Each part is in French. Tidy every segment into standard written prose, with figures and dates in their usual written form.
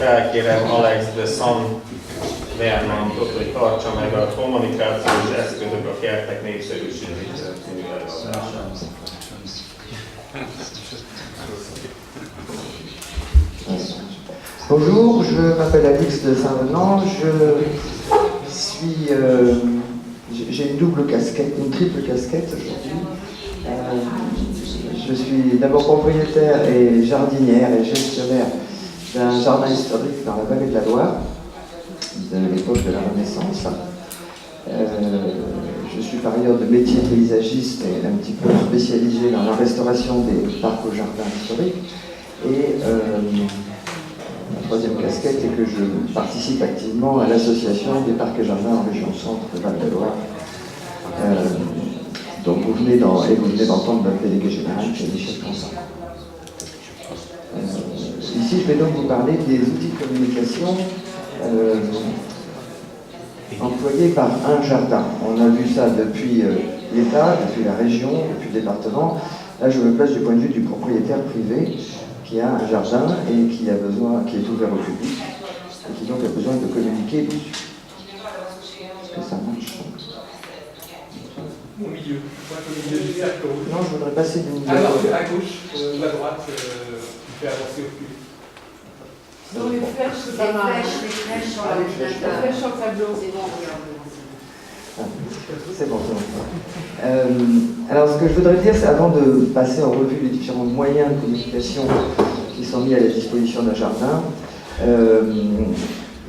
Felkérem Alex de San Bernardot, hogy tartsa meg a kommunikációs eszközök a kertek népszerűsítésére című előadását. Bonjour, je m'appelle Alix de Saint-Venant, j'ai une double casquette, une triple casquette aujourd'hui. Je suis d'abord propriétaire et jardinière et gestionnaire d'un jardin historique dans la vallée de la Loire, de l'époque de la Renaissance. Je suis par ailleurs de métier paysagiste et un petit peu spécialisé dans la restauration des parcs ou jardins historiques. Et la troisième casquette est que je participe activement à l'association des parcs et jardins en région centre de Val-de-Loire. Donc vous venez d'entendre notre délégué général, qui est Michel Canson. Ici, je vais donc vous parler des outils de communication employés par un jardin. On a vu ça depuis l'État, depuis la région, depuis le département. Là, je me place du point de vue du propriétaire privé qui a un jardin et qui est ouvert au public et qui donc a besoin de communiquer dessus. Est-ce que ça marche? Au milieu, au milieu du cercle rouge. Non, je voudrais passer d'une alors à gauche ou à droite, qui fait avancer au plus. Non, les flèches, c'est pas mal. Les flèches sur le tableau. C'est bon, c'est bon, c'est bon. Alors, ce que je voudrais dire, c'est avant de passer en revue les différents moyens de communication qui sont mis à la disposition d'un jardin,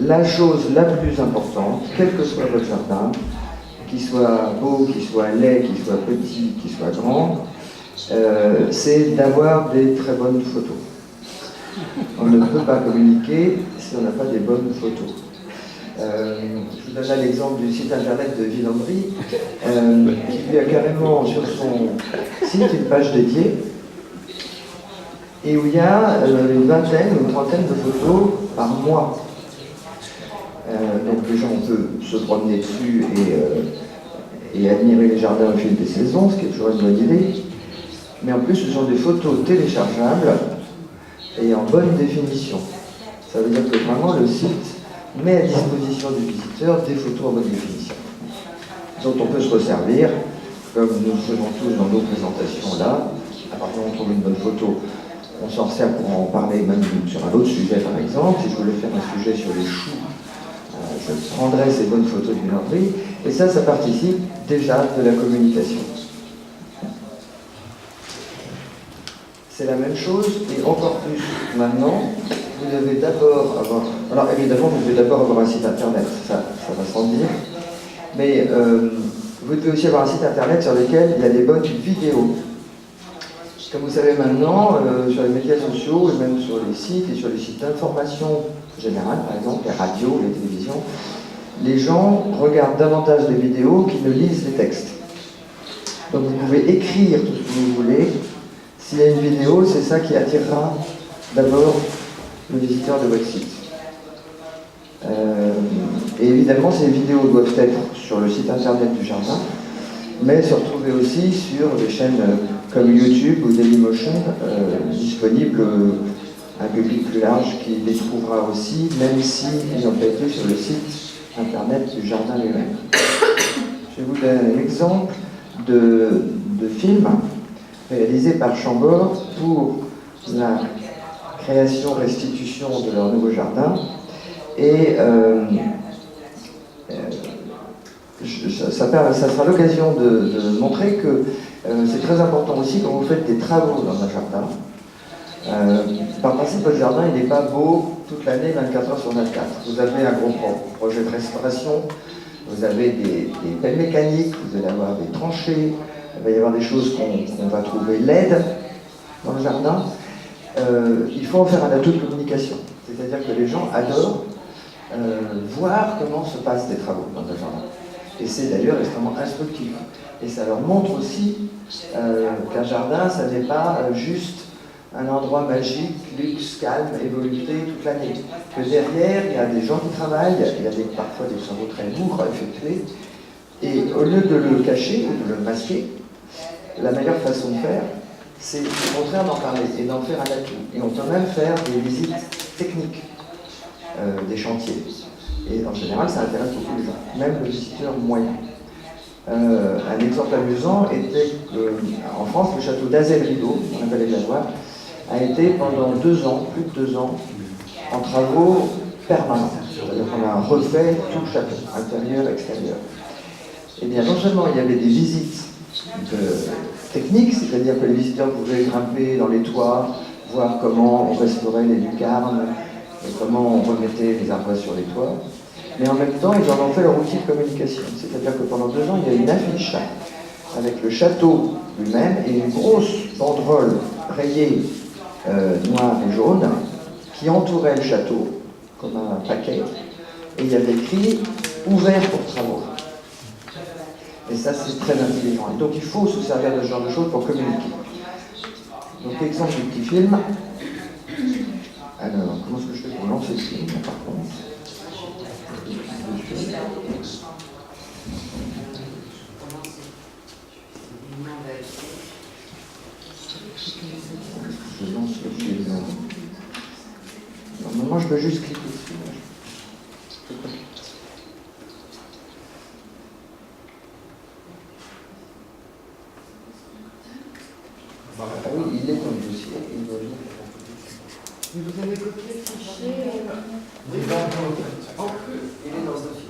la chose la plus importante, quel que soit votre jardin, qu'il soit beau, qu'il soit laid, qu'il soit petit, qu'il soit grand, c'est d'avoir des très bonnes photos. On ne peut pas communiquer si on n'a pas des bonnes photos. Je vous donne là l'exemple du site internet de Villandry, qui lui a carrément sur son site une page dédiée, et où il y a une vingtaine ou une trentaine de photos par mois. Donc les gens peuvent se promener dessus et admirer les jardins au fil des saisons, ce qui est toujours une bonne idée. Mais en plus, ce sont des photos téléchargeables et en bonne définition. Ça veut dire que vraiment le site met à disposition du visiteur des photos en bonne définition, dont on peut se resservir, comme nous le faisons tous dans nos présentations là. À partir du moment où on trouve une bonne photo, on s'en sert pour en parler même sur un autre sujet par exemple. Si je voulais faire un sujet sur les choux, je prendrais ces bonnes photos de Villandry, et ça participe déjà de la communication. C'est la même chose, et encore plus maintenant, vous devez d'abord avoir... Alors évidemment, vous devez d'abord avoir un site internet, ça va sans dire, mais vous devez aussi avoir un site internet sur lequel il y a des bonnes vidéos. Comme vous savez maintenant, sur les médias sociaux, et même sur les sites et sur les sites d'information générale, par exemple, les radios, les télévisions, les gens regardent davantage les vidéos qu'ils ne lisent les textes. Donc vous pouvez écrire tout ce que vous voulez. S'il y a une vidéo, c'est ça qui attirera d'abord le visiteur de votre site. Et évidemment, ces vidéos doivent être sur le site internet du jardin, mais se retrouver aussi sur des chaînes comme YouTube ou Dailymotion, disponibles à un public plus large qui les trouvera aussi, même s'ils n'ont pas été sur le site internet du jardin lui-même. Je vais vous donner un exemple de film réalisé par Chambord pour la création-restitution de leur nouveau jardin. Et ça sera l'occasion de montrer que c'est très important aussi quand vous faites des travaux dans un jardin. Par principe, votre jardin il n'est pas beau toute l'année, 24 heures sur 24. Vous avez un gros projet de restauration, vous avez des pelles mécaniques, vous allez avoir des tranchées, il va y avoir des choses qu'on va trouver laides dans le jardin. Il faut en faire un atout de communication. C'est-à-dire que les gens adorent voir comment se passent des travaux dans un jardin. Et c'est d'ailleurs extrêmement instructif. Et ça leur montre aussi qu'un jardin, ça n'est pas juste un endroit magique, luxe, calme et volupté toute l'année. Que derrière, il y a des gens qui travaillent, il y a parfois des travaux très lourds à effectuer. Et au lieu de le cacher ou de le masquer, la meilleure façon de faire, c'est au contraire d'en parler et d'en faire un atout. Et on peut même faire des visites techniques. des chantiers. Et en général, ça intéresse beaucoup les gens, même le visiteur moyen. Un exemple amusant était qu'en France, le château d'Azel-Rideau, dans la vallée de la Loire, a été pendant 2 ans, plus de 2 ans, en travaux permanents. C'est-à-dire qu'on a refait tout le château, intérieur, extérieur. Eh bien, non seulement il y avait des visites techniques, c'est-à-dire que les visiteurs pouvaient grimper dans les toits, voir comment on restaurait les lucarnes, et comment on remettait les ardoises sur les toits, mais en même temps, ils en ont fait leur outil de communication. C'est-à-dire que pendant 2 ans, il y a une affiche avec le château lui-même et une grosse banderole rayée noire et jaune qui entourait le château comme un paquet, et il y avait écrit « Ouvert pour travaux ». Et ça, c'est très intelligent. Et donc, il faut se servir de ce genre de choses pour communiquer. Donc, exemple du petit film. Alors, comment est-ce que je fais pour lancer le film, par contre? Je lance le film. Normalement, je peux juste cliquer dessus. Ah oui, il est dans le dossier. Il doit venir. Mais vous avez copié le fichier Il est dans le dossier.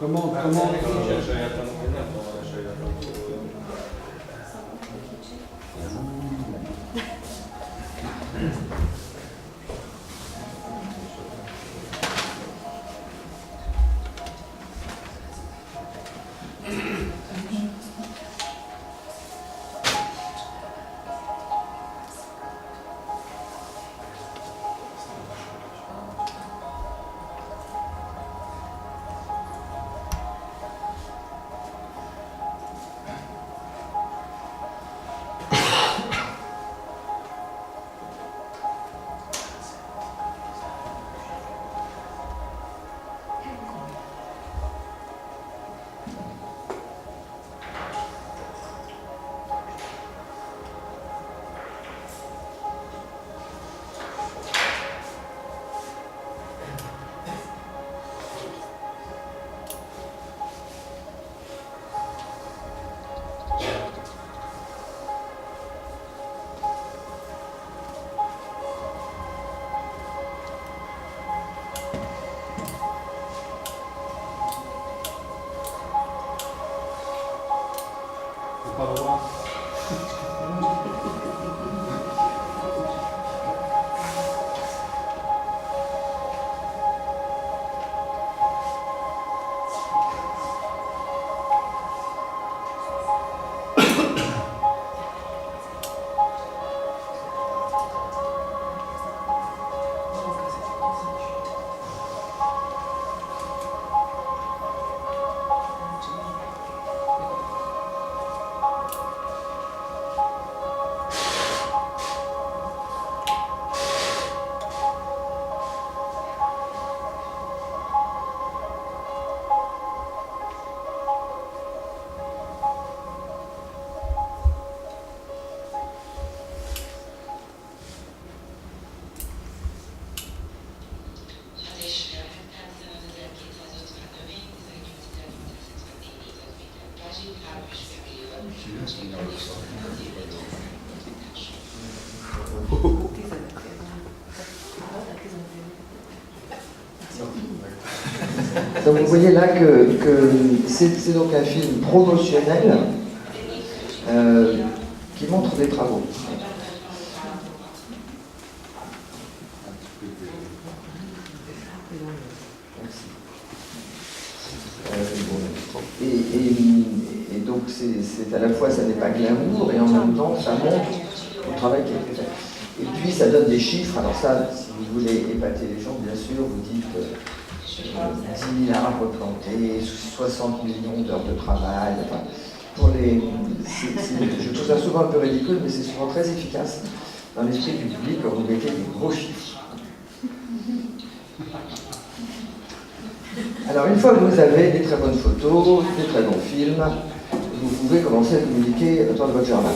Comment Donc vous voyez là que c'est donc un film promotionnel qui montre des travaux. Et donc c'est à la fois, ça n'est pas glamour, et en même temps ça montre le travail qui a été fait. Et puis ça donne des chiffres. Alors ça, si vous voulez épater les gens, bien sûr, vous dites 10 000 arbres plantés, 60 millions d'heures de travail. Enfin, je trouve ça souvent un peu ridicule, mais c'est souvent très efficace dans l'esprit du public quand vous mettez des gros chiffres. Alors une fois que vous avez des très bonnes photos, des très bons films, vous pouvez commencer à communiquer dans votre jardin.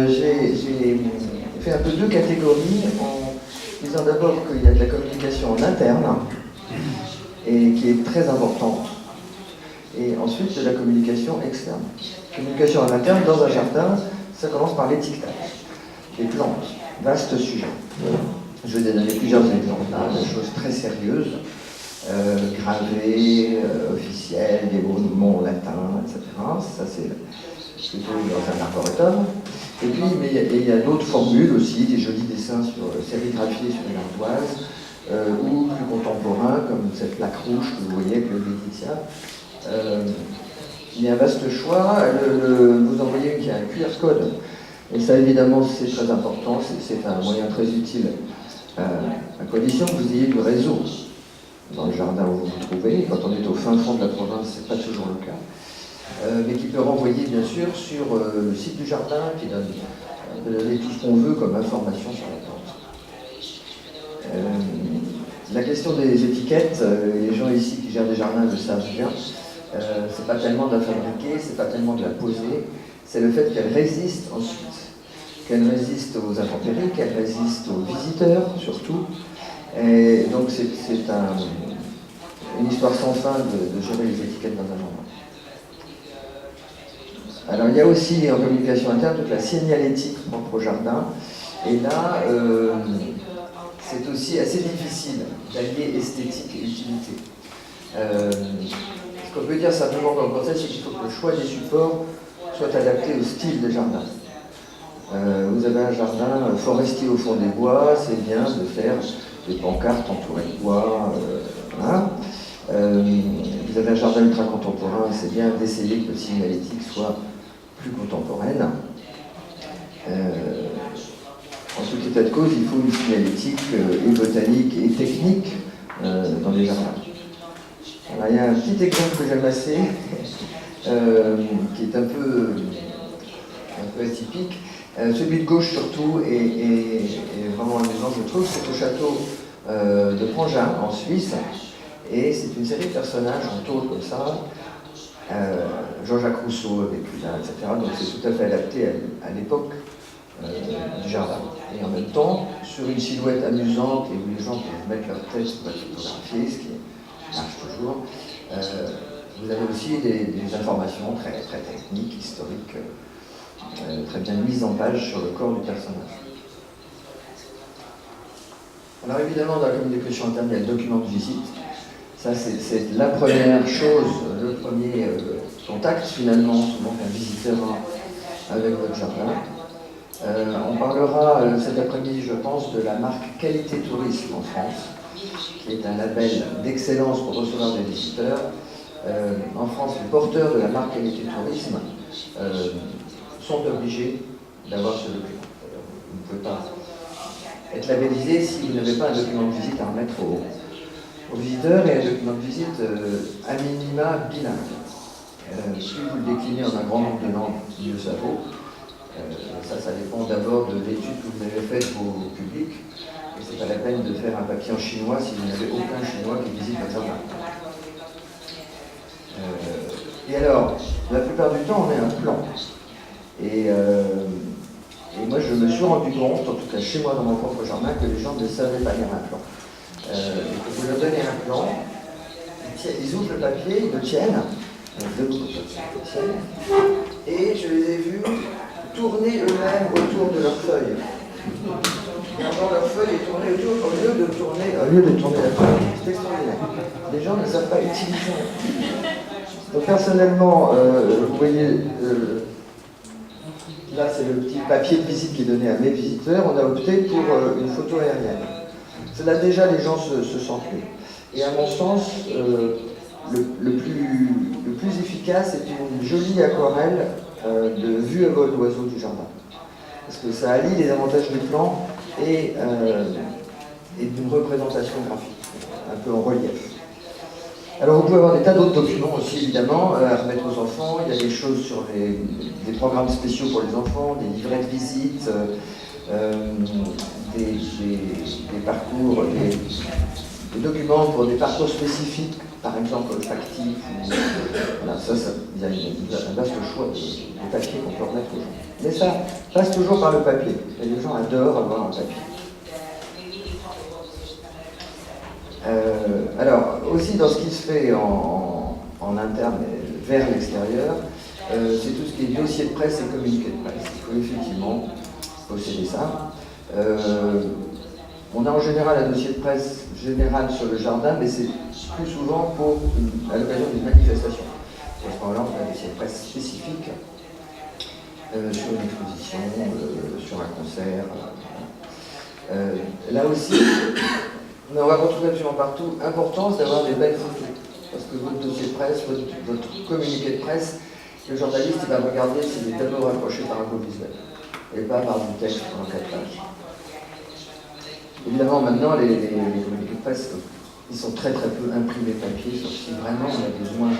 J'ai fait un peu deux catégories en disant d'abord qu'il y a de la communication en interne et qui est très importante, et ensuite de la communication externe. Communication en interne dans un jardin, ça commence par l'étiquetage. Les plantes, vaste sujet. Je vais donner plusieurs exemples, hein, des choses très sérieuses, gravées, officielles, des mots latins, etc. Ça c'est plutôt dans un arboretum. Et puis, mais il y a d'autres formules aussi, des jolis dessins sérigraphiés sur une ardoise, ou plus contemporains, comme cette plaque rouge que vous voyez avec le Laetitia. Il y a un vaste choix. Vous en voyez une qui a un QR code. Et ça, évidemment, c'est très important. C'est un moyen très utile, à condition que vous ayez du réseau dans le jardin où vous vous trouvez. Quand on est au fin fond de la province, ce n'est pas toujours le cas. Mais qui peut renvoyer bien sûr sur le site du jardin, qui donne tout ce qu'on veut comme information sur la plante. La question des étiquettes, les gens ici qui gèrent des jardins le savent bien, c'est pas tellement de la fabriquer, c'est pas tellement de la poser, c'est le fait qu'elle résiste ensuite, qu'elle résiste aux intempéries, qu'elle résiste aux visiteurs surtout. Et donc c'est une histoire sans fin de gérer les étiquettes dans un jardin. Alors il y a aussi en communication interne toute la signalétique propre au jardin, et là c'est aussi assez difficile d'allier esthétique et utilité. Ce qu'on peut dire simplement dans le process, c'est qu'il faut que le choix des supports soit adapté au style de jardin. Vous avez un jardin forestier au fond des bois, c'est bien de faire des pancartes entourées de bois, voilà. Vous avez un jardin ultra contemporain, c'est bien d'essayer que le signalétique soit plus contemporaine. En tout état de cause, il faut une signalétique et botanique et technique dans les jardins. Alors, il y a un petit exemple que j'aime assez, qui est un peu atypique. Celui de gauche surtout est vraiment amusant, je trouve. C'est au château de Prangin, en Suisse, et c'est une série de personnages en tôle comme ça. Jean-Jacques Rousseau avec Hulin, etc. Donc c'est tout à fait adapté à l'époque du jardin. Et en même temps, sur une silhouette amusante et où les gens peuvent mettre leur tête pour être photographiés, ce qui marche toujours, vous avez aussi des informations très, très techniques, historiques, très bien mises en page sur le corps du personnage. Alors évidemment, dans la communication interne, il y a le document de visite. Ça, c'est la première chose, le premier contact finalement, souvent qu'un visiteur a avec votre jardin. On parlera cet après-midi, je pense, de la marque Qualité Tourisme en France, qui est un label d'excellence pour recevoir des visiteurs. En France, les porteurs de la marque Qualité Tourisme sont obligés d'avoir ce document. Vous ne pouvez pas être labellisé si vous n'avez pas un document de visite à remettre aux visiteurs, et un document de visite à minima bilingue. Si vous le déclinez en un grand nombre de langues, mieux ça vaut. Ça dépend d'abord de l'étude que vous avez faite au public. Et c'est pas la peine de faire un papier en chinois si vous n'avez aucun chinois qui visite votre jardin. Et alors, la plupart du temps, on a un plan. Et moi, je me suis rendu compte, en tout cas chez moi dans mon propre jardin, que les gens ne savaient pas lire un plan. Et que vous leur donnez un plan, ils ouvrent le papier, ils le tiennent, et je les ai vus tourner eux-mêmes autour de leurs feuilles. Avant leur feuille est tournée autour au lieu de tourner la feuille. C'est extraordinaire. Les gens ne savent pas utiliser. Donc personnellement, vous voyez, là c'est le petit papier de visite qui est donné à mes visiteurs. On a opté pour une photo aérienne. Cela déjà les gens se sentent mieux. Et à mon sens, le plus efficace est une jolie aquarelle de vue à vol d'oiseau du jardin. Parce que ça allie les avantages du plan et d'une représentation graphique, un peu en relief. Alors vous pouvez avoir des tas d'autres documents aussi évidemment à remettre aux enfants. Il y a des choses sur des programmes spéciaux pour les enfants, des livrets de visite, des parcours, des documents pour des parcours spécifiques, par exemple olfactifs. Voilà, il y a un vaste choix de papier qu'on peut remettre aux gens. Mais ça passe toujours par le papier. Et les gens adorent avoir un papier. Alors, aussi dans ce qui se fait en interne et vers l'extérieur, c'est tout ce qui est dossier de presse et communiqué de presse. Il faut effectivement posséder ça. On a en général un dossier de presse général sur le jardin, mais c'est plus souvent à l'occasion d'une manifestation. À ce moment-là, on a un dossier de presse spécifique sur une exposition, sur un concert. Là aussi, on va retrouver absolument partout l'importance d'avoir des belles photos. Parce que votre dossier de presse, votre communiqué de presse, le journaliste il va regarder s'il est d'abord accroché par un beau visuel et pas par du texte pendant 4 pages. Évidemment, maintenant, les communiqués de presse, ils sont très très peu imprimés papier, sauf si vraiment on a besoin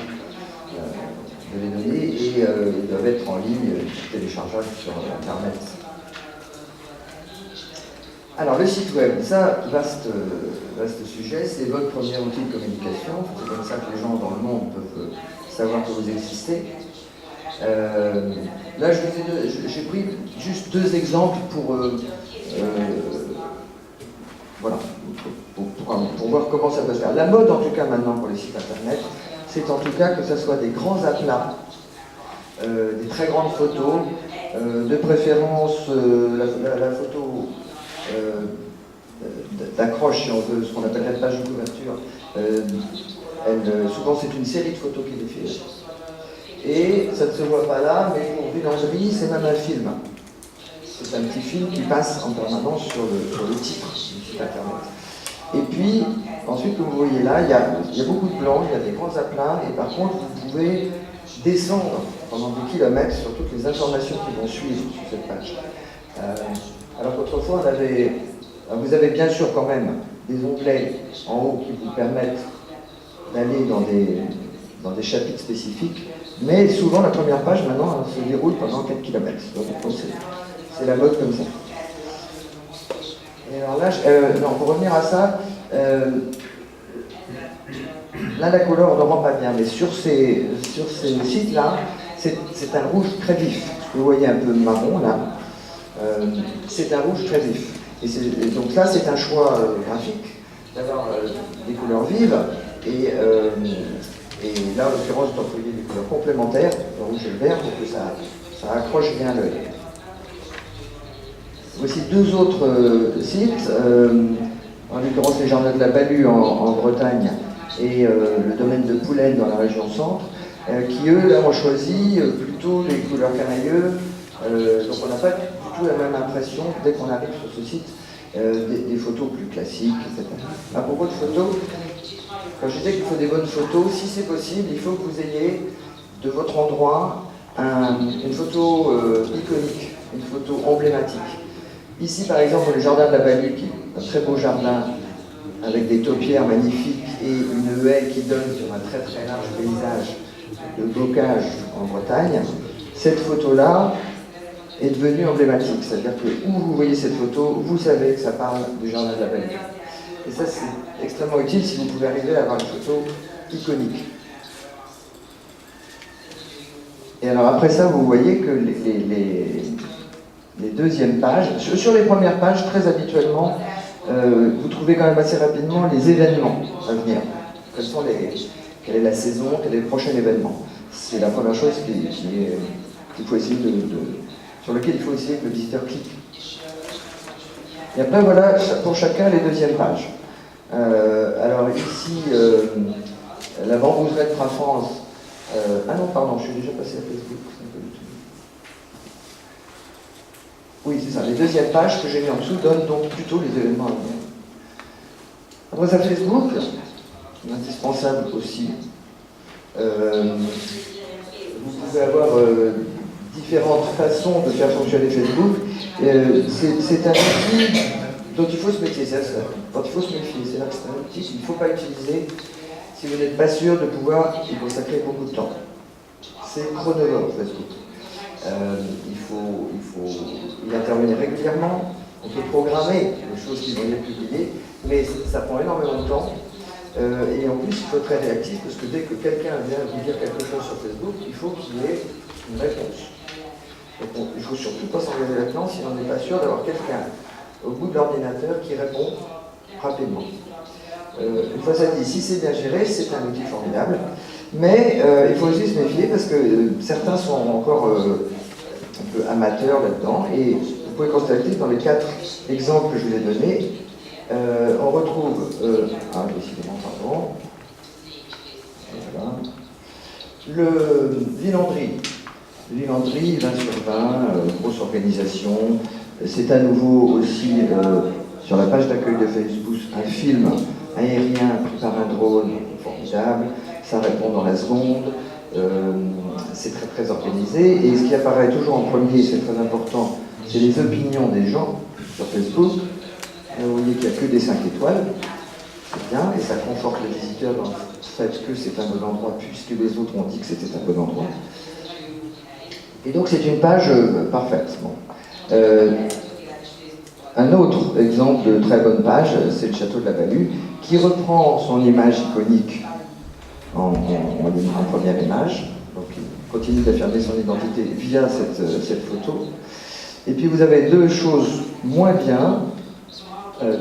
de les donner, et ils doivent être en ligne, téléchargeables sur Internet. Alors, le site web, ça, vaste sujet, c'est votre premier outil de communication. C'est comme ça que les gens dans le monde peuvent savoir que vous existez. Là, j'ai pris juste 2 exemples pour voir comment ça peut se faire. La mode, en tout cas, maintenant, pour les sites internet, c'est en tout cas que ce soit des grands aplats, des très grandes photos, de préférence la photo d'accroche, si on veut, ce qu'on appelle la page de couverture. Souvent, c'est une série de photos qui défile. Et ça ne se voit pas là, mais pour Villandry, c'est même un film. C'est un petit film qui passe en permanence sur le titre du site internet. Et puis, ensuite, comme vous voyez là, il y a beaucoup de blanc, il y a des grands aplats, et par contre, vous pouvez descendre pendant des kilomètres sur toutes les informations qui vont suivre sur cette page. Alors qu'autrefois, vous avez bien sûr quand même des onglets en haut qui vous permettent d'aller dans des chapitres spécifiques, mais souvent la première page maintenant elle se déroule pendant 4 km. Donc c'est la mode comme ça. Et alors là, pour revenir à ça, là la couleur on ne rend pas bien, mais sur ces sites-là, c'est un rouge très vif. Vous voyez un peu marron là, c'est un rouge très vif. Et donc là, c'est un choix graphique d'avoir des couleurs vives. Et là, en l'occurrence, vous employez des couleurs complémentaires, le rouge et le vert, pour que ça accroche bien l'œil. Voici 2 autres sites, en l'occurrence les jardins de la Balue en Bretagne et le domaine de Poulaine dans la région centre, qui eux, là, ont choisi plutôt les couleurs canailleux. Donc on n'a pas du tout la même impression dès qu'on arrive sur ce site, des photos plus classiques, etc. À propos de photos, quand je disais qu'il faut des bonnes photos, si c'est possible, il faut que vous ayez de votre endroit une photo iconique, une photo emblématique. Ici par exemple le jardin de la Balue, qui est un très beau jardin avec des taupières magnifiques et une haie qui donne sur un très très large paysage de bocage en Bretagne. Cette photo-là est devenue emblématique, c'est-à-dire que où vous voyez cette photo, vous savez que ça parle du jardin de la Balue. Et ça c'est extrêmement utile si vous pouvez arriver à avoir une photo iconique. Et alors après ça, vous voyez que les deuxièmes pages, sur les premières pages, très habituellement, vous trouvez quand même assez rapidement les événements à venir. Quelle est la saison, quel est le prochain événement. C'est la première chose qu'il faut essayer sur lequel il faut essayer que le visiteur clique. Et après, voilà pour chacun les deuxièmes pages. Alors ici, la bambouserie de France. Ah non, pardon, je suis déjà passé à Facebook. Oui, c'est ça. Les deuxièmes pages que j'ai mis en dessous donnent donc plutôt les événements à venir. Après ça, Facebook, indispensable aussi. Vous pouvez avoir différentes façons de faire fonctionner Facebook. C'est un outil dont il faut se méfier. Quand il faut se méfier, c'est là que c'est un outil qu'il ne faut pas utiliser si vous n'êtes pas sûr de pouvoir y consacrer beaucoup de temps. C'est chronovore, Facebook. Il faut y intervenir régulièrement. On peut programmer les choses qui vont y être publiées, mais ça prend énormément de temps. Et en plus, il faut être très réactif parce que dès que quelqu'un vient vous dire quelque chose sur Facebook, il faut qu'il y ait une réponse. Donc, il ne faut surtout pas s'engager là-dedans si on n'est pas sûr d'avoir quelqu'un au bout de l'ordinateur qui répond rapidement. Une fois ça dit, si c'est bien géré, c'est un outil formidable. Mais il faut aussi se méfier parce que certains sont encore un peu amateurs là-dedans. Et vous pouvez constater dans les 4 exemples que je vous ai donnés, on retrouve, décidément, pardon, voilà. Le Villandry, 20 sur 20, grosse organisation. C'est à nouveau aussi sur la page d'accueil de Facebook un film aérien pris par un drone formidable. Ça répond dans la seconde. C'est très très organisé. Et ce qui apparaît toujours en premier, c'est très important, c'est les opinions des gens sur Facebook. Vous voyez qu'il n'y a que des 5 étoiles, c'est bien, et ça conforte les visiteurs dans le fait que c'est un bon endroit, puisque les autres ont dit que c'était un bon endroit. Et donc c'est une page parfaite. Bon. Un autre exemple de très bonne page, c'est le château de la Balue, qui reprend son image iconique en première image, donc il continue d'affirmer son identité via cette photo. Et puis vous avez 2 choses moins bien.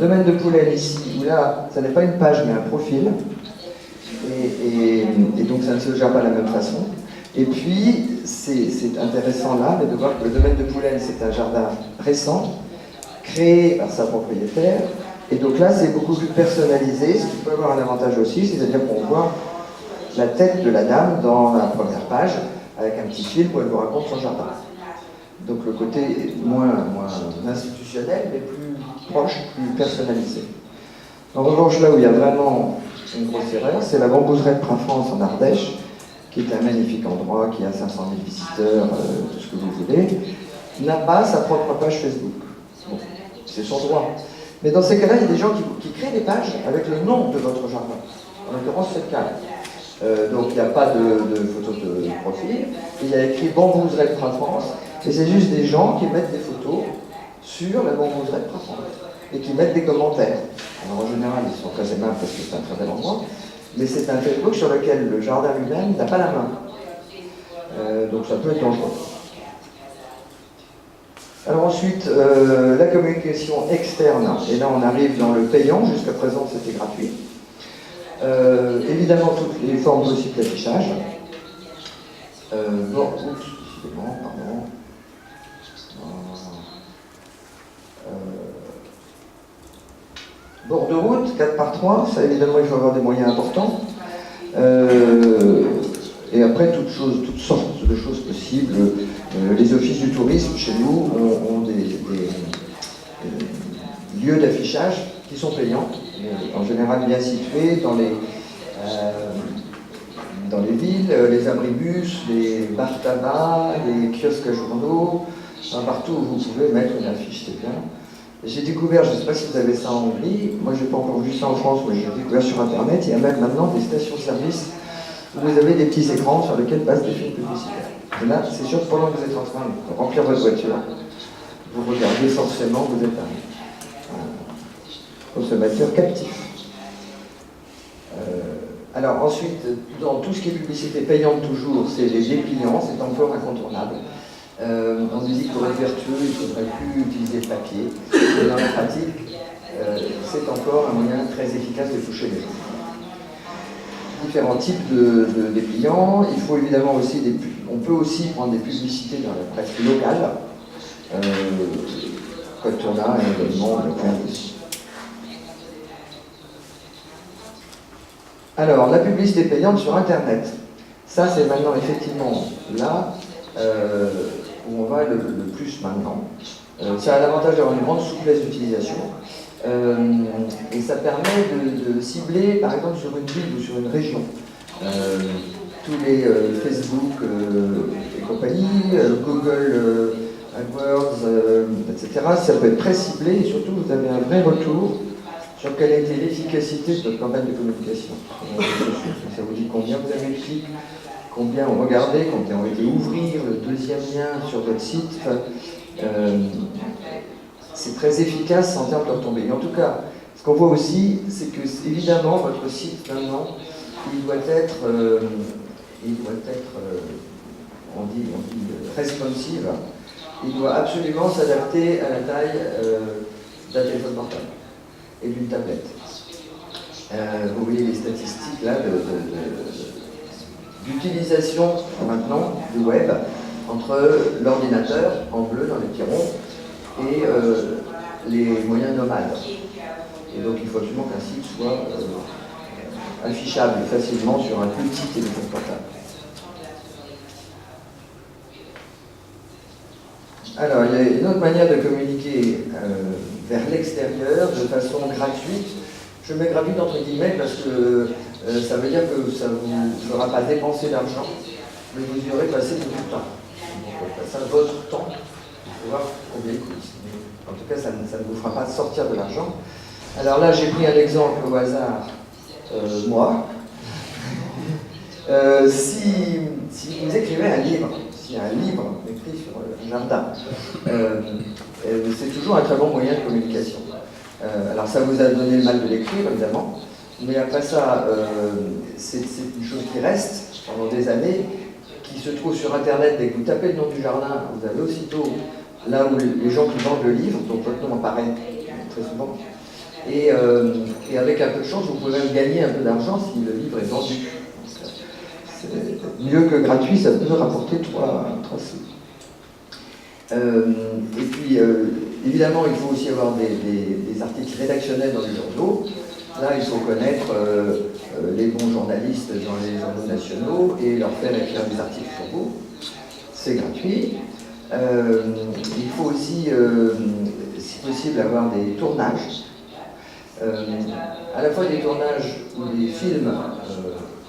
Domaine de Poulaine ici, où là, ça n'est pas une page mais un profil, et donc ça ne se gère pas de la même façon. Et puis, c'est intéressant là de voir que le domaine de Poulaine, c'est un jardin récent, créé par sa propriétaire, et donc là, c'est beaucoup plus personnalisé, ce qui peut avoir un avantage aussi, c'est-à-dire qu'on voit la tête de la dame dans la première page, avec un petit film où elle vous raconte son jardin. Donc le côté est moins institutionnel, mais plus proche, plus personnalisé. En revanche, là où il y a vraiment une grosse erreur, c'est la bambouserie de France en Ardèche, qui est un magnifique endroit, qui a 500 000 visiteurs, tout ce que vous voulez, n'a pas sa propre page Facebook. Bon, c'est son droit. Mais dans ces cas-là, il y a des gens qui créent des pages avec le nom de votre jardin. En l'occurrence, c'est le cas. Donc il n'y a pas de photo de profil, il y a écrit bambouserie de France, et c'est juste des gens qui mettent des photos sur la bambouserie de France et qui mettent des commentaires. Alors en général, ils sont très aimables parce que c'est un très bel endroit, mais c'est un Facebook sur lequel le jardin lui-même n'a pas la main. Donc ça peut être dangereux. Alors ensuite, la communication externe, et là on arrive dans le payant, jusqu'à présent c'était gratuit. Évidemment toutes les formes possibles d'affichage. Bord de route, 4x3, ça évidemment il faut avoir des moyens importants. Et après toutes sortes de choses possibles. Les offices du tourisme chez nous ont des lieux d'affichage qui sont payants, en général bien situés dans les villes, les abribus, les bars tabac, les kiosques à journaux, partout où vous pouvez mettre une affiche, c'est bien. J'ai découvert, je ne sais pas si vous avez ça en Hongrie, moi je n'ai pas encore vu ça en France, mais j'ai découvert sur internet, il y a même maintenant des stations-service où vous avez des petits écrans sur lesquels passent des films publicitaires. Et là, c'est sûr que pendant que vous êtes en train de remplir votre voiture, vous regardez forcément, vous êtes un consommateur captif. Alors ensuite, dans tout ce qui est publicité payante toujours, c'est les dépliants, c'est encore incontournable. On nous dit que pour être vertueux, il ne faudrait plus utiliser le papier. Et dans la pratique, c'est encore un moyen très efficace de toucher les gens. Différents types de dépliants. Il faut évidemment aussi on peut aussi prendre des publicités dans la presse locale. Code Tourna et également le point aussi. Alors, la publicité payante sur Internet. Ça, c'est maintenant effectivement là où on va le plus maintenant. Ça a l'avantage d'avoir une grande souplesse d'utilisation. Et ça permet de cibler, par exemple, sur une ville ou sur une région. Tous les Facebook et compagnie, Google AdWords, etc. Ça peut être très ciblé et surtout vous avez un vrai retour sur quelle a été l'efficacité de votre campagne de communication. Ça vous dit combien vous avez de clics, combien ont regardé, combien ont été ouvrir le deuxième lien sur votre site. C'est très efficace en termes de retombées. Mais en tout cas, ce qu'on voit aussi, c'est que évidemment votre site maintenant, il doit être on dit responsive. Il doit absolument s'adapter à la taille d'un téléphone portable et d'une tablette. Vous voyez les statistiques là d'utilisation maintenant du web entre l'ordinateur en bleu dans les petits ronds et les moyens nomades. Et donc il faut absolument qu'un site soit affichable facilement sur un petit téléphone portable. Alors, il y a une autre manière de communiquer vers l'extérieur de façon gratuite. Je mets gratuite entre guillemets parce que ça veut dire que ça ne vous fera pas dépenser d'argent, mais vous y aurez passé beaucoup de temps. Donc, ça, votre temps, il faut voir combien il coûte. En tout cas, ça ne vous fera pas sortir de l'argent. Alors là, j'ai pris un exemple au hasard, moi. Si vous écrivez un livre, s'il y a un livre écrit sur un jardin, c'est toujours un très bon moyen de communication. Alors ça vous a donné le mal de l'écrire, évidemment, mais après ça, c'est une chose qui reste pendant des années, qui se trouve sur Internet. Dès que vous tapez le nom du jardin, vous avez aussitôt là où les gens qui vendent le livre, donc votre nom apparaît très souvent, et avec un peu de chance, vous pouvez même gagner un peu d'argent si le livre est vendu. C'est mieux que gratuit, ça peut rapporter 3 sous. Et puis, évidemment, il faut aussi avoir des articles rédactionnels dans les journaux. Là, il faut connaître les bons journalistes dans les journaux nationaux et leur faire écrire des articles pour vous. C'est gratuit. Il faut aussi, si possible, avoir des tournages. À la fois des tournages ou des films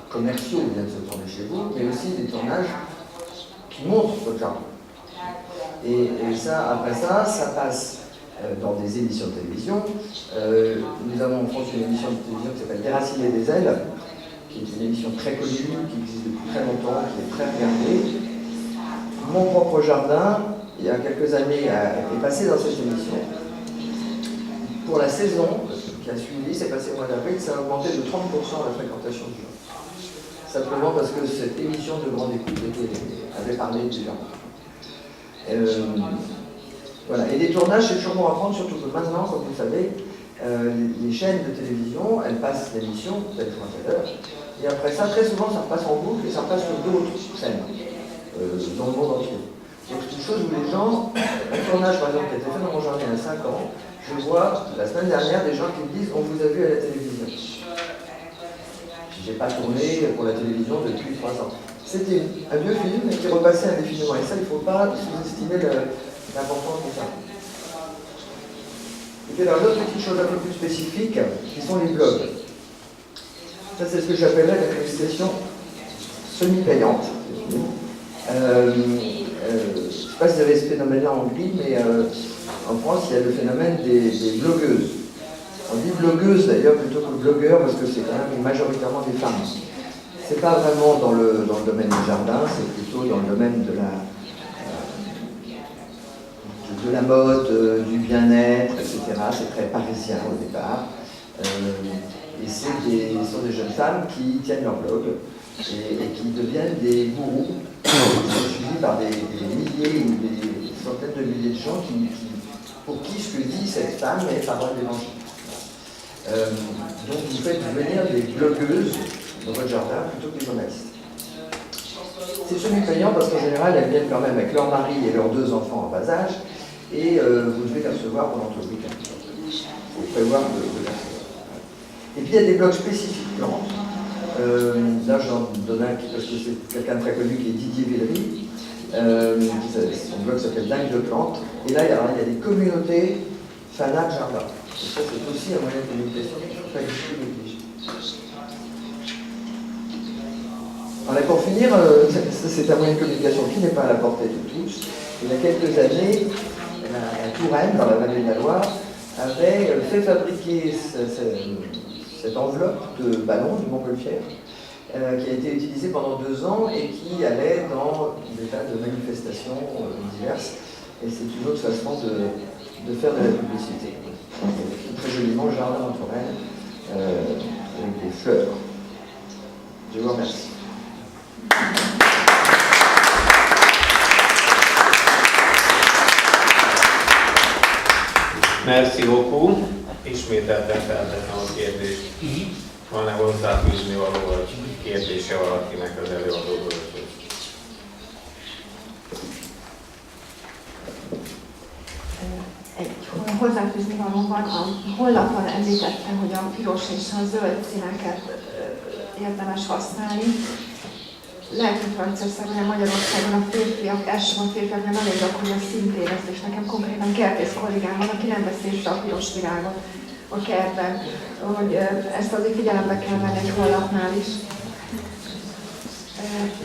commerciaux viennent se tourner chez vous, mais aussi des tournages qui montrent votre jardin. Et ça, après ça, ça passe dans des émissions de télévision. Nous avons en France une émission de télévision qui s'appelle Déraciner des ailes, qui est une émission très connue, qui existe depuis très longtemps, qui est très regardée. Mon propre jardin, il y a quelques années, est passé dans cette émission. Pour la saison qui a suivi, c'est passé au mois d'avril, ça a augmenté de 30% la fréquentation du jardin. Simplement parce que cette émission de grande écoute avait parlé du jardin. Voilà. Et des tournages, c'est toujours bon à prendre, surtout que maintenant, comme vous le savez, les chaînes de télévision, elles passent l'émission, telle fois à telle heure, et après ça, très souvent, ça repasse en boucle et ça repasse sur d'autres chaînes dans le monde entier. Donc c'est une chose où les gens, un tournage par exemple qui a été fait dans mon jardin il y a 5 ans, je vois la semaine dernière des gens qui me disent on vous a vu à la télévision. J'ai pas tourné pour la télévision depuis 3 ans. C'était un vieux film qui repassait indéfiniment. Et ça, il ne faut pas sous-estimer l'importance de ça. Et puis alors, d'autres petites choses un peu plus spécifiques, qui sont les blogs. Ça, c'est ce que j'appellerais la communication semi-payante. Je ne sais pas si vous avez ce phénomène-là en Hongrie, mais en France, il y a le phénomène des blogueuses. On dit blogueuse d'ailleurs plutôt que blogueur parce que c'est quand même majoritairement des femmes. C'est pas vraiment dans le domaine du jardin, c'est plutôt dans le domaine de la mode, du bien-être, etc. C'est très parisien au départ. Et ce sont des jeunes femmes qui tiennent leur blog et qui deviennent des gourous, qui sont suivis par des milliers ou des centaines de milliers de gens pour qui ce que dit cette femme est parole d'évangile. Donc vous faites venir des blogueuses dans votre jardin plutôt que des journalistes. C'est semi-payant parce qu'en général elles viennent quand même avec leur mari et leurs 2 enfants en bas âge et vous devez les recevoir pendant tout le week-end. Il faut prévoir de les recevoir. Et puis il y a des blocs spécifiques plantes. Là j'en donne un parce que c'est quelqu'un de très connu qui est Didier Villery. Son blog s'appelle Dingue de plantes. Et là il y a des communautés fanat jardin. Et ça c'est aussi un moyen de communication qu'il ne faut pas du tout négliger. Alors pour finir, c'est un moyen de communication qui n'est pas à la portée de tous. Il y a quelques années, la Touraine, dans la vallée de la Loire, avait fait fabriquer cette enveloppe de ballons du Montgolfière, qui a été utilisée pendant 2 ans et qui allait dans des tas de manifestations diverses. Et c'est une autre façon de faire de la publicité. Très joliment, jardin en Touraine, avec des fleurs. Je vous remercie. Merci beaucoup. Ismételten feltettem a kérdést. Van-e hozzáfűzni való vagy kérdése valakinek az előadóból? Egy hozzáfűzni valóban a honlapon említette, hogy a piros és a zöld színeket érdemes használni. Lehet, hogy Franciaországban, vagy Magyarországon a férfiak, elsősorban férfiaknál nagyon gyakori a színtévesztés. Nekem konkrétan kertész kollégám van, aki nem veszi észre a piros virágot a kertben, hogy ezt azért figyelembe kell venni egy honlapnál is.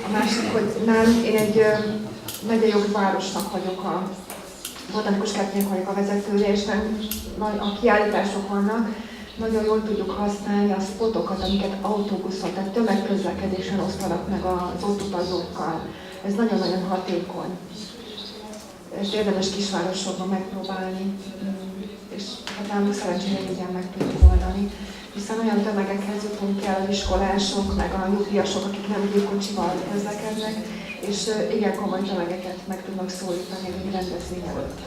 A másik, hogy nálunk én egy megyei városnak vagyok a botanikus kertnek vagyok a vezetője, és a kiállítások vannak, nagyon jól tudjuk használni a spotokat, amiket autóbuszon, tehát tömegközlekedésen osztanak meg az ott utazókkal. Ez nagyon-nagyon hatékony. Ezt érdemes kisvárosokban megpróbálni, és hát nálunk szerencsére ingyen meg tudjuk oldani. Hiszen olyan tömegekhez jutunk el, az iskolások, meg a nyugdíjasok, akik nem gépkocsival közlekednek, és igen komoly tömegeket meg tudnak szólítani egy rendezvény előtt.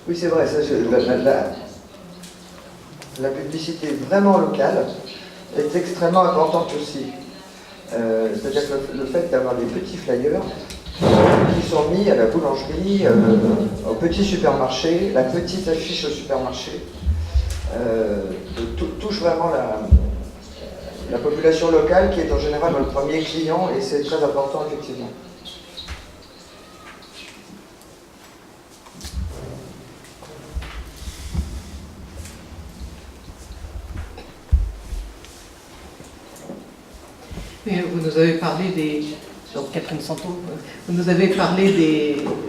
Oui, c'est vrai, la publicité vraiment locale est extrêmement importante aussi. C'est-à-dire que le fait d'avoir des petits flyers qui sont mis à la boulangerie, au petit supermarché, la petite affiche au supermarché, touche vraiment la population locale qui est en général le premier client et c'est très important effectivement. Vous nous avez parlé donc Catherine Santo, vous nous avez parlé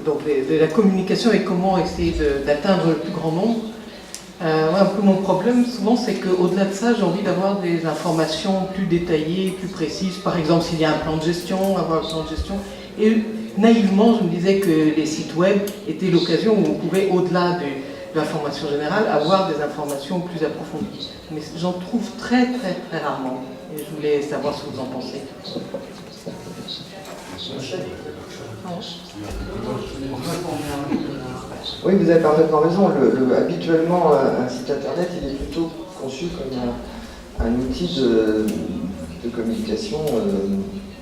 de la communication et comment essayer d'atteindre le plus grand nombre. Un peu mon problème souvent c'est qu'au-delà de ça j'ai envie d'avoir des informations plus détaillées, plus précises. Par exemple s'il y a un plan de gestion, avoir un plan de gestion. Et naïvement je me disais que les sites web étaient l'occasion où on pouvait au-delà de l'information générale avoir des informations plus approfondies. Mais j'en trouve très rarement. Et je voulais savoir ce que vous en pensez. Oui, vous avez parfaitement raison. Habituellement, un site internet, il est plutôt conçu comme un outil de communication,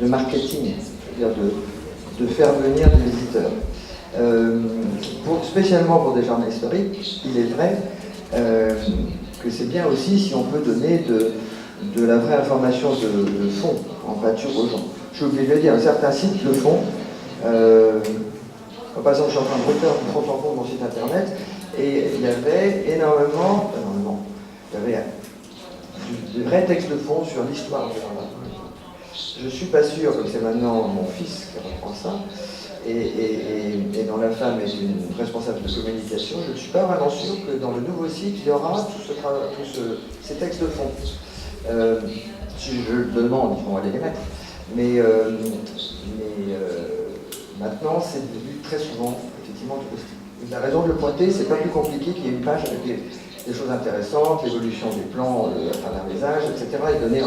de marketing, c'est-à-dire de faire venir des visiteurs. Spécialement pour des jardins historiques, il est vrai que c'est bien aussi si on peut donner de la vraie information de fond en pâture aux gens. Je suis obligé de le dire, certains sites le font. Par exemple, je suis en train de refaire une compte en compte mon site internet et il y avait énormément, il y avait des vrais textes de fond sur l'histoire du jardin. Je ne suis pas sûr, comme c'est maintenant mon fils qui reprend ça, et dont la femme est une responsable de communication, je ne suis pas vraiment sûr que dans le nouveau site, il y aura ces textes de fond. Si je le demande, ils vont aller les mettre. Mais maintenant, c'est devenu très souvent, effectivement, touristique. La raison de le pointer, c'est pas plus compliqué qu'il y ait une page avec des choses intéressantes, l'évolution des plans à travers les âges, etc. et donner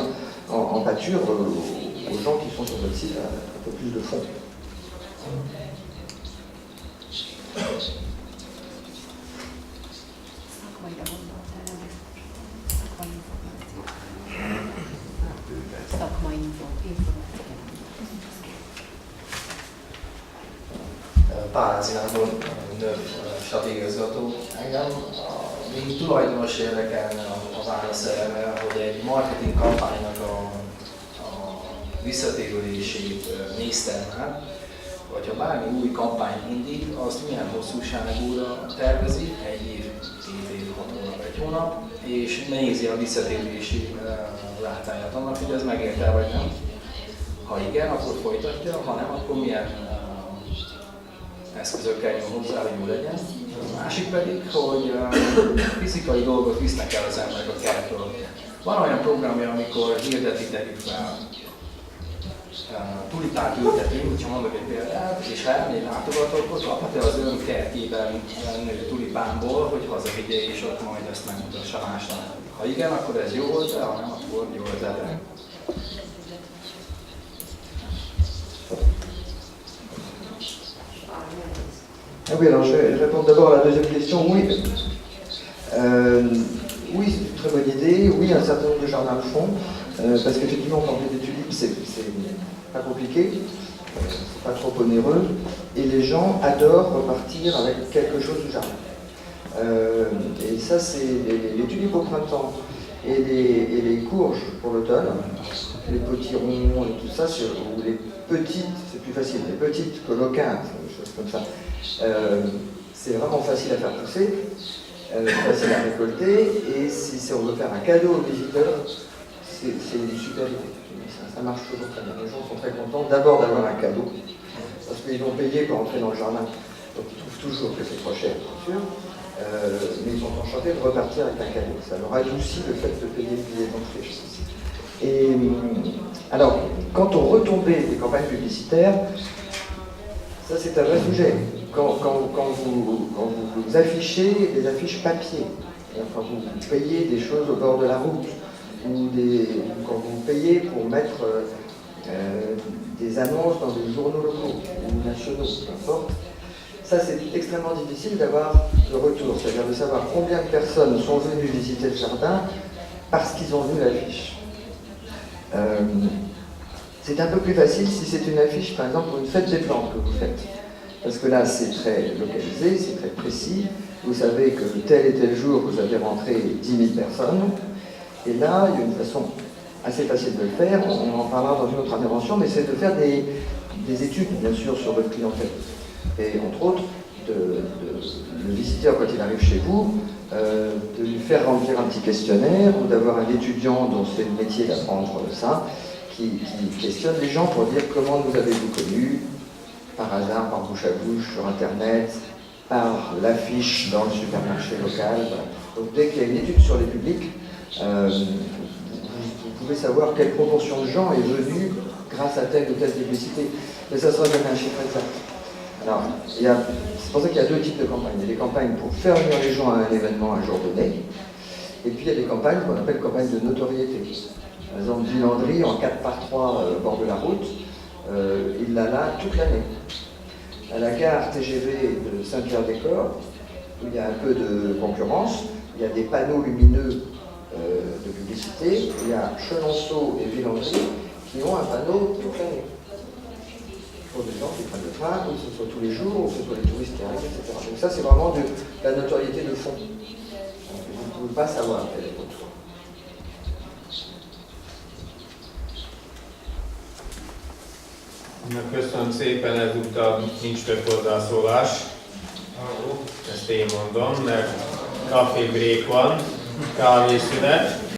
en pâture aux gens qui sont sur votre site un peu plus de fond. Szakmai információ. Párázinából nőtt stratégiaigazgató. Engem mint tulajdonos érdekelne a válasz erre, hogy egy marketing kampánynak a visszatérülését néztem már, hogyha bármi új kampányt indít, azt milyen hosszúságúra tervezi, 1 év, 2 év, 6 hónap, 1 hónap, és nézi a visszatérési rátáját annak, hogy ez megérte vagy nem. Ha igen, akkor folytatja, ha nem, akkor milyen eszközökkel nyúl hozzá, hogy jó legyen. A másik pedig, hogy fizikai dolgot visznek el az emberek a kertből. Van olyan programja, amikor hirdetitek fel tulipánt ültetünk, hogyha mondok egy példát, és ha elmegy látogató, akkor kaphat-e az ön kertjében nő tulipánból, hogy hazavigye, és ott majd ezt megmutassa másnak. Ha igen, akkor ez jó volt, ha nem, akkor jó ötletek. Oui, alors je réponds d'abord à la deuxième question. Oui, oui c'est une très bonne idée. Oui, un certain nombre de jardins le font. Parce qu'effectivement, planter des tulipes, c'est pas compliqué, c'est pas trop onéreux. Et les gens adorent repartir avec quelque chose du jardin. Et ça, c'est les tulipes au printemps et les courges pour l'automne, les potirons et tout ça, ou les petites, c'est plus facile, les petites coloquintes, des choses comme ça. C'est vraiment facile à faire pousser, facile à récolter, et si on veut faire un cadeau aux visiteurs, c'est une super idée. Ça marche toujours très bien. Les gens sont très contents d'abord d'avoir un cadeau, parce qu'ils vont payer pour entrer dans le jardin, donc ils trouvent toujours que c'est trop cher, bien sûr, mais ils sont enchantés de repartir avec un cadeau. Ça leur adoucit le fait de payer le billet d'entrée. Et alors, quand on retombait des campagnes publicitaires, ça c'est un vrai sujet. Quand vous affichez des affiches papier, quand vous payez des choses au bord de la route, ou quand vous payez pour mettre des annonces dans des journaux locaux ou nationaux, peu importe, ça c'est extrêmement difficile d'avoir de retour, c'est-à-dire de savoir combien de personnes sont venues visiter le jardin parce qu'ils ont vu l'affiche. C'est un peu plus facile si c'est une affiche, par exemple, pour une fête des plantes que vous faites. Parce que là, c'est très localisé, c'est très précis. Vous savez que tel et tel jour, vous avez rentré 10 000 personnes. Et là, il y a une façon assez facile de le faire, on en parlera dans une autre intervention, mais c'est de faire des études, bien sûr, sur votre clientèle. Et entre autres, le visiteur, quand il arrive chez vous, de lui faire remplir un petit questionnaire, ou d'avoir un étudiant dont c'est le métier d'apprendre ça, qui questionne les gens pour dire comment vous avez-vous connu, par hasard, par bouche à bouche, sur Internet, par l'affiche dans le supermarché local. Voilà. Donc dès qu'il y a une étude sur les publics, vous pouvez savoir quelle proportion de gens est venue grâce à telle ou telle publicité. Mais ça ne sera jamais un chiffre exact. Alors, c'est pour ça qu'il y a 2 types de campagnes. Il y a des campagnes pour faire venir les gens à un événement un jour donné, et puis il y a des campagnes qu'on appelle campagnes de notoriété. Par exemple, Villandry, en 4x3 au bord de la route, il l'a là toute l'année. À la gare TGV de Saint-Pierre-des-Corps, où il y a un peu de concurrence, il y a des panneaux lumineux de publicité, il y a Chenonceau et Villandry qui ont un panneau toute l'année. Pour des gens qui prennent le train, ou que ce soit tous les jours, ou que ce soit les touristes qui arrivent, etc. Donc ça, c'est vraiment de la notoriété de fond. Donc, vous ne pouvez pas savoir quel est votre. Köszönöm szépen, ezúttal nincs több hozzászólás. Ezt én mondom, mert kafé break van, kávészünet.